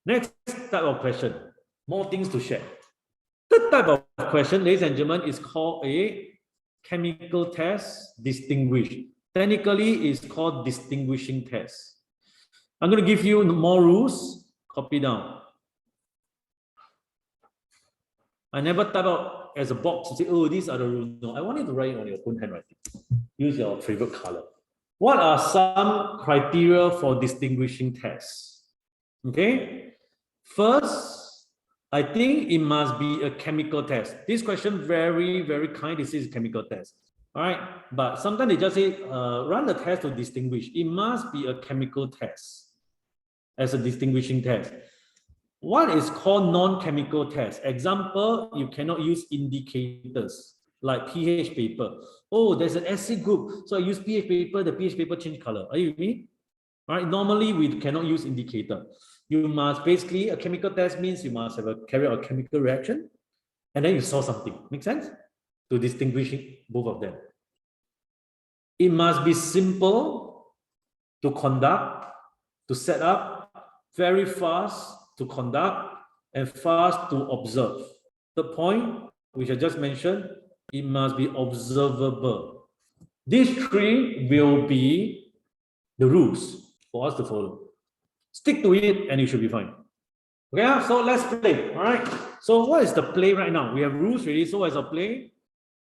Next type of question, more things to share. Third type of question, ladies and gentlemen, is called a chemical test distinguished. Technically, it's called distinguishing test. I'm going to give you more rules. Copy down. I never type out as a box to say, oh, these are the rules. No, I want you to write it on your own handwriting. Use your favorite color. What are some criteria for distinguishing tests? Okay. First, I think it must be a chemical test. This question very, very kind. This is a chemical test. All right. But sometimes they just say, run the test to distinguish. It must be a chemical test as a distinguishing test. What is called non-chemical test? Example, you cannot use indicators like pH paper. Oh, there's an acid group, so I use pH paper, the pH paper change color. Are you with me? All right, normally we cannot use indicator. You must basically, a chemical test means you must have carry out a chemical reaction and then you saw something. Make sense? To distinguishing both of them. It must be simple to conduct, to set up, very fast to conduct, and fast to observe. The point which I just mentioned, it must be observable. These three will be the rules for us to follow. Stick to it and you should be fine. Okay, so let's play. All right. So what is the play right now? We have rules ready. So as a play,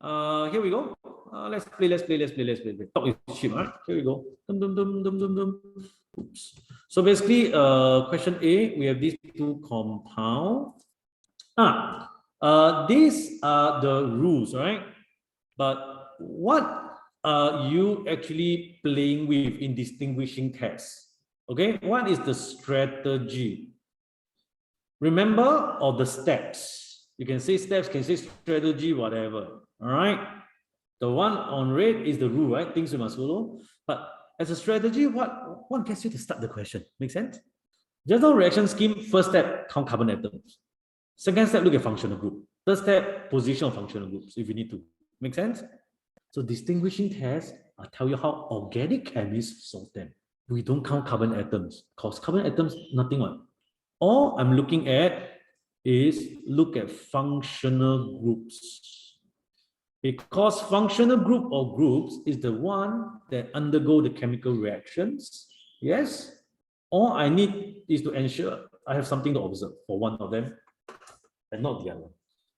here we go. Let's play. Talk is cheap. All right. Here we go. Oops. So basically, question A, we have these two compounds. These are the rules, right? But what are you actually playing with in distinguishing tests? Okay, what is the strategy? Remember all the steps. You can say steps, can say strategy, whatever. All right. The one on red is the rule, right? Things you must follow. But as a strategy, what gets you to start the question? Make sense? Just now reaction scheme, first step, count carbon atoms. Second step, look at functional group. Third step, position of functional groups, if you need to. Make sense? So distinguishing tests, I'll tell you how organic chemists solve them. We don't count carbon atoms, because carbon atoms, nothing one. All I'm looking at is look at functional groups. Because functional group or groups is the one that undergo the chemical reactions. Yes? All I need is to ensure I have something to observe for one of them and not the other.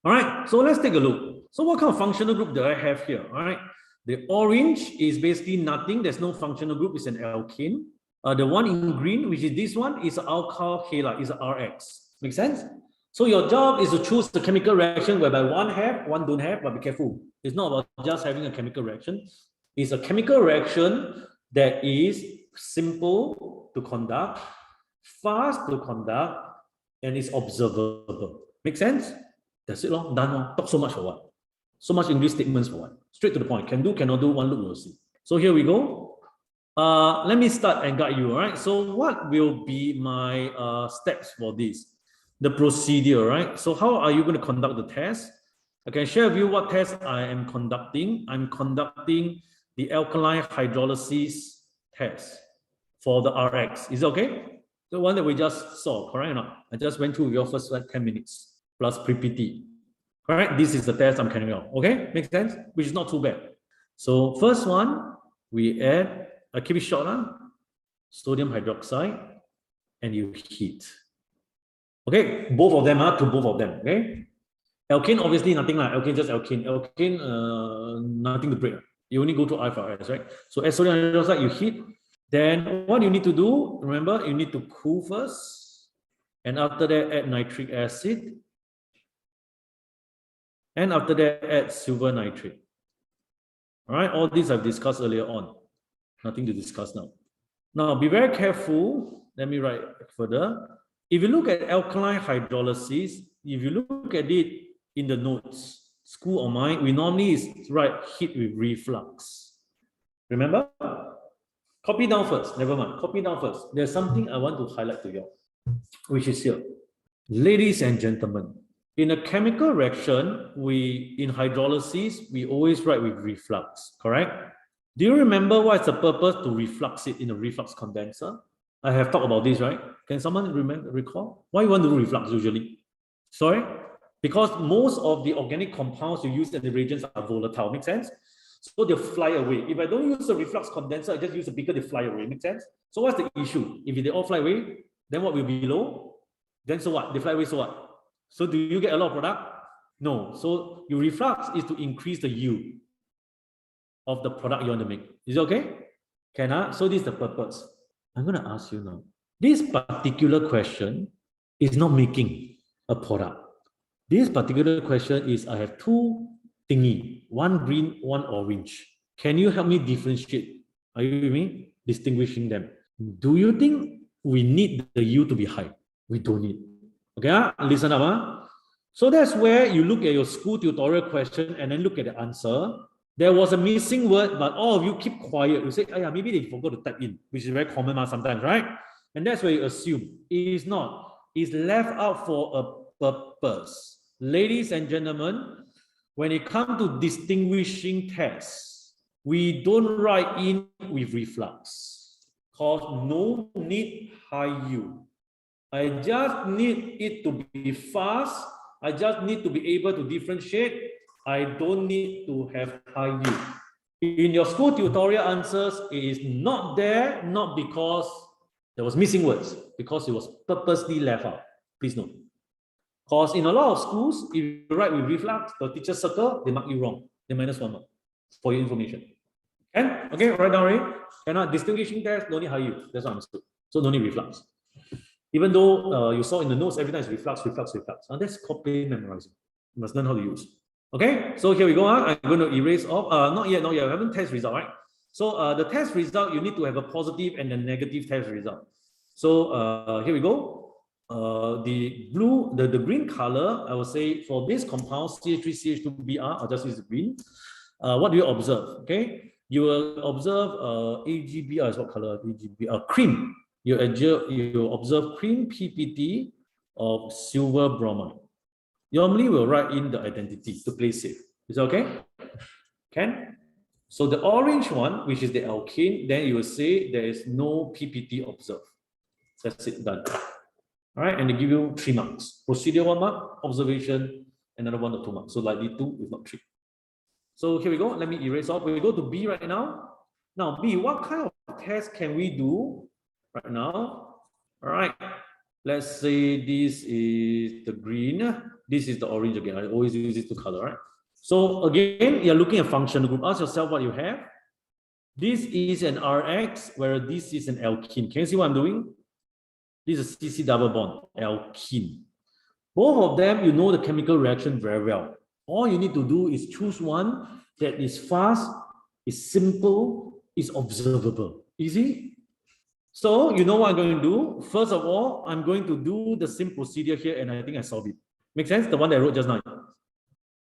All right, so let's take a look. So what kind of functional group do I have here? All right, the orange is basically nothing. There's no functional group. It's an alkane. The one in green, which is this one, is alkyl halide, is RX. Make sense? So your job is to choose the chemical reaction whereby one have, one don't have, but be careful. It's not about just having a chemical reaction. It's a chemical reaction that is simple to conduct, fast to conduct, and is observable. Make sense? That's it, done. Talk so much for what? So much English statements for what? Straight to the point. Can do, cannot do, one look, we'll see. So here we go. Let me start and guide you, all right? So what will be my steps for this? The procedure, right? So how are you going to conduct the test? I can share with you what test I am conducting. I'm conducting the alkaline hydrolysis test for the RX. Is it okay? The one that we just saw, correct or not? I just went through your first 10 minutes plus PPT. Correct? This is the test I'm carrying out. Okay? Makes sense? Which is not too bad. So first one, we add, I keep it short, sodium hydroxide, and you heat. Okay, both of them are to both of them. Okay, alkane obviously nothing like alkane, just alkane. Alkane, nothing to break. You only go to IFRS, right? So as sodium hydroxide, you heat. Then what you need to do? Remember, you need to cool first, and after that add nitric acid, and after that add silver nitrate. All right, all these I've discussed earlier on. Nothing to discuss now. Now be very careful. Let me write further. If you look at alkaline hydrolysis, if you look at it in the notes, school or mine, we normally write heat with reflux. Remember? Copy down first. Never mind. Copy down first. There's something I want to highlight to you, which is here. Ladies and gentlemen, in a chemical reaction, in hydrolysis, we always write with reflux, correct? Do you remember what's the purpose to reflux it in a reflux condenser? I have talked about this, right? Can someone recall? Why you want to do reflux usually? Sorry? Because most of the organic compounds you use in the reagents are volatile, make sense? So they'll fly away. If I don't use a reflux condenser, I just use a beaker, they fly away, make sense? So what's the issue? If they all fly away, then what will be low? Then so what? They fly away, so what? So do you get a lot of product? No. So your reflux is to increase the yield of the product you want to make. Is it okay? Can I? So this is the purpose. I'm going to ask you now. This particular question is not making a product. This particular question is, I have two thingy, one green, one orange. Can you help me differentiate? Are you with me? Distinguishing them. Do you think we need the yield to be high? We don't need. Okay, listen up. So that's where you look at your school tutorial question and then look at the answer. There was a missing word, but all of you keep quiet. You say, oh yeah, maybe they forgot to type in, which is very common sometimes, right? And that's where you assume. It is not. It's left out for a purpose. Ladies and gentlemen, when it comes to distinguishing tests, we don't write in with reflux, because no need high yield. I just need it to be fast. I just need to be able to differentiate. I don't need to have high yield. In your school tutorial answers, it is not there, not because there was missing words, because it was purposely left out. Please note. Because in a lot of schools, if you write with reflux, the teacher circle, they mark you wrong. They minus 1 mark for your information. And okay, write down already. Cannot distinguishing test, no need high yield. That's what I understood. So no need reflux. Even though you saw in the notes every time it's reflux, reflux, reflux. And that's called plain memorizing. You must learn how to use. Okay, so here we go. I'm going to erase off. Not yet. I haven't test result, right? So the test result, you need to have a positive and a negative test result. So here we go. The blue, the green color, I will say for this compound CH3CH2Br, I'll just use the green. What do you observe? Okay, you will observe AgBr is what color? AgBr, cream. You observe cream PPT of silver bromide. Normally we'll write in the identity to play safe. Is that okay? Can? So the orange one, which is the alkane, then you will say there is no PPT observed. That's it, done. All right, and they give you 3 marks. Procedure 1 mark, observation another 1 or 2 marks. So likely 2, if not 3. So here we go. Let me erase off. We go to B right now. Now B, what kind of test can we do right now? All right. Let's say this is the green. This is the orange again. I always use these 2 colors, right? So again, you're looking at functional group. Ask yourself what you have. This is an RX, where this is an alkene. Can you see what I'm doing? This is CC double bond, alkene. Both of them, you know the chemical reaction very well. All you need to do is choose one that is fast, is simple, is observable. Easy? So you know what I'm going to do? First of all, I'm going to do the same procedure here, and I think I solved it. Make sense? The one that I wrote just now.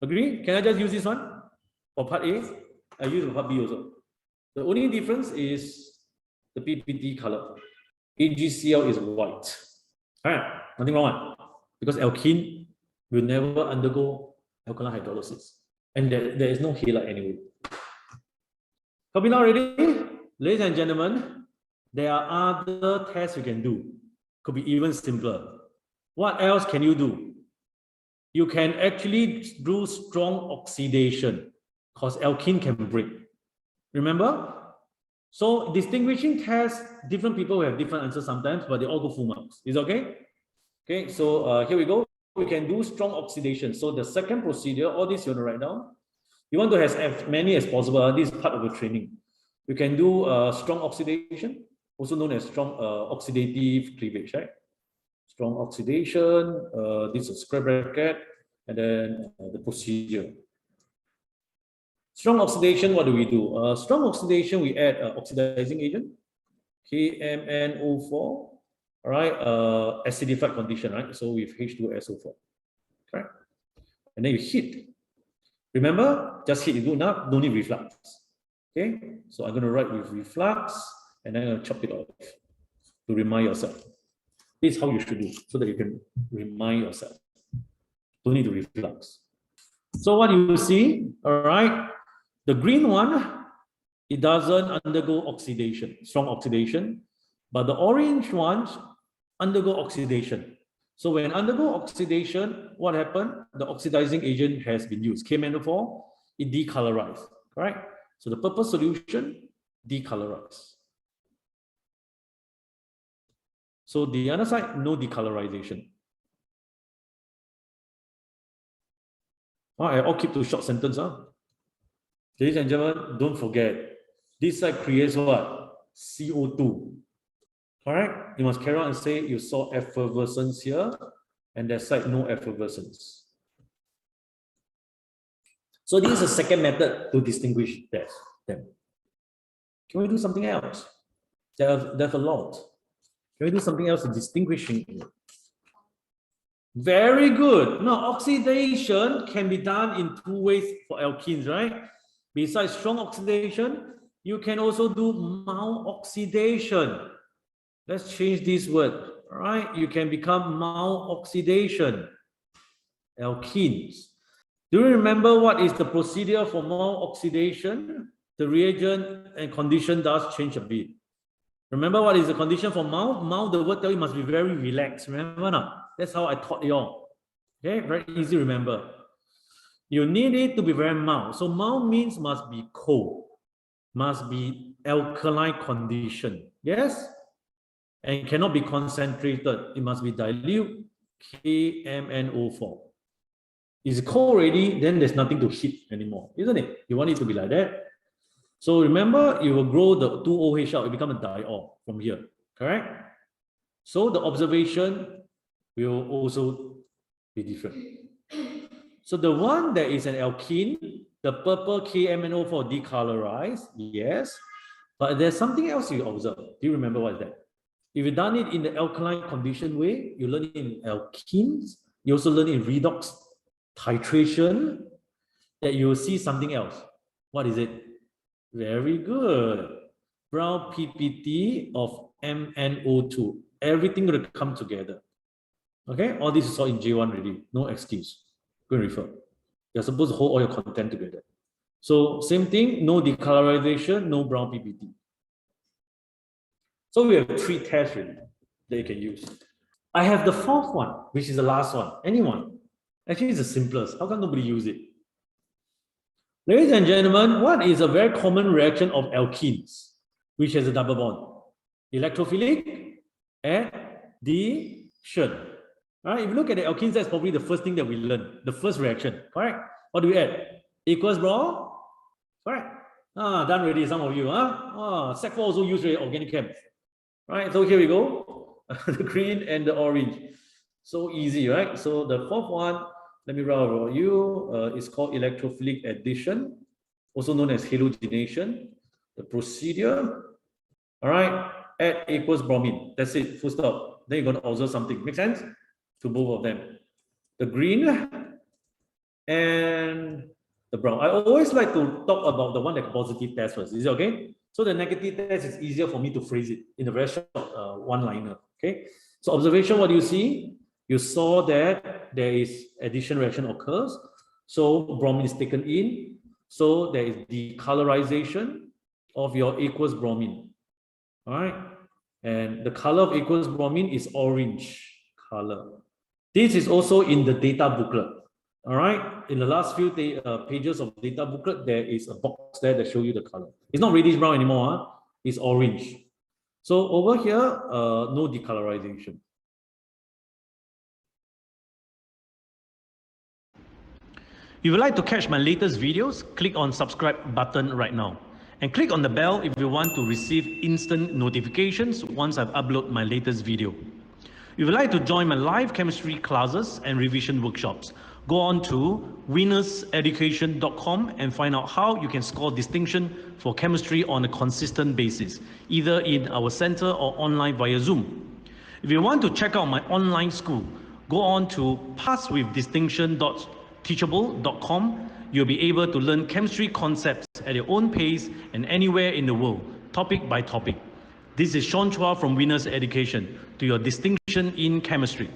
Agree? Can I just use this one for part A? I use for part B also. The only difference is the PPT color. AgCl is white. All right, nothing wrong. Because alkene will never undergo alkaline hydrolysis. And there is no halide anyway. Copy now already? Ladies and gentlemen, there are other tests you can do. Could be even simpler. What else can you do? You can actually do strong oxidation, because alkene can break. Remember? So distinguishing tests, different people have different answers sometimes, but they all go full marks. Is okay? Okay, so here we go. We can do strong oxidation. So the second procedure, all this you want to write down. You want to have as many as possible. This is part of the training. You can do strong oxidation, also known as strong oxidative cleavage, right? Strong oxidation, this is a square bracket, and then the procedure. Strong oxidation, what do we do? Strong oxidation, we add oxidizing agent, KMnO4, all right, acidified condition, right? So with H2SO4, right? And then you heat. Remember, just heat, you do enough, no need reflux. Okay, so I'm going to write with reflux, and then I'm going to chop it off to remind yourself. This is how you should do, so that you can remind yourself. Don't need to reflux. So what you see, all right, the green one, it doesn't undergo oxidation, strong oxidation. But the orange ones undergo oxidation. So when undergo oxidation, what happened? The oxidizing agent has been used. KMnO4, it decolorized, correct? So the purple solution decolorized. So the other side, no decolorization. I'll keep to short sentence. Ladies and gentlemen, don't forget, this side creates what? CO2. Correct? You must carry on and say you saw effervescence here, and that side no effervescence. So this is a second method to distinguish them. Can we do something else? There's a lot. Can we do something else in distinguishing it? Very good. Now, oxidation can be done in two ways for alkenes, right? Besides strong oxidation, you can also do mild oxidation. Let's change this word, all right? You can become mild oxidation, alkenes. Do you remember what is the procedure for mild oxidation? The reagent and condition does change a bit. Remember what is the condition for mild? Mild, the word tell you must be very relaxed. Remember now? That's how I taught you all. Okay, very easy to remember. You need it to be very mild. So mild means must be cold, must be alkaline condition. Yes? And cannot be concentrated. It must be dilute, KMnO4. Is it cold already? Then there's nothing to heat anymore, isn't it? You want it to be like that. So remember, you will grow the 2OH out, it becomes a diol from here, correct? So the observation will also be different. So the one that is an alkene, the purple KMnO4 decolorized, yes, but there's something else you observe. Do you remember what is that? If you've done it in the alkaline condition way, you learn it in alkenes, you also learn it in redox titration, that you will see something else. What is it? Very good. Brown PPT of MnO2. Everything will come together. Okay, all this is all in J1 already. No excuse. Go and refer. You're supposed to hold all your content together. So same thing, no decolorization, no brown PPT. So we have 3 tests really that you can use. I have the 4th one, which is the last one. Anyone? Actually, it's the simplest. How come nobody use it? Ladies and gentlemen, what is a very common reaction of alkenes, which has a double bond? Electrophilic addition. All right, if you look at the alkenes, that's probably the first thing that we learn, the first reaction, correct? What do we add? Aqueous brom, correct? Done already, some of you, Sec 4 also use organic chem. Right, so here we go, the green and the orange. So easy, right? So the 4th one, let me write over you, it's called electrophilic addition, also known as halogenation. The procedure, all right, add aqueous bromine. That's it, full stop. Then you're going to observe something. Make sense? To both of them. The green and the brown. I always like to talk about the one that positive test first. Is it okay? So the negative test is easier for me to phrase it in a very short one-liner. Okay. So observation, what do you see? You saw that there is addition reaction occurs. So bromine is taken in. So there is decolorization of your aqueous bromine. All right. And the color of aqueous bromine is orange color. This is also in the data booklet. All right. In the last few pages of data booklet, there is a box there that shows you the color. It's not reddish brown anymore. It's orange. So over here, no decolorization. If you'd like to catch my latest videos, click on subscribe button right now. And click on the bell if you want to receive instant notifications once I've uploaded my latest video. If you'd like to join my live chemistry classes and revision workshops, go on to winnerseducation.com and find out how you can score distinction for chemistry on a consistent basis, either in our center or online via Zoom. If you want to check out my online school, go on to passwithdistinction.teachable.com. You'll be able to learn chemistry concepts at your own pace and anywhere in the world, topic by topic. This is Sean Chua from Winners Education, to your distinction in chemistry.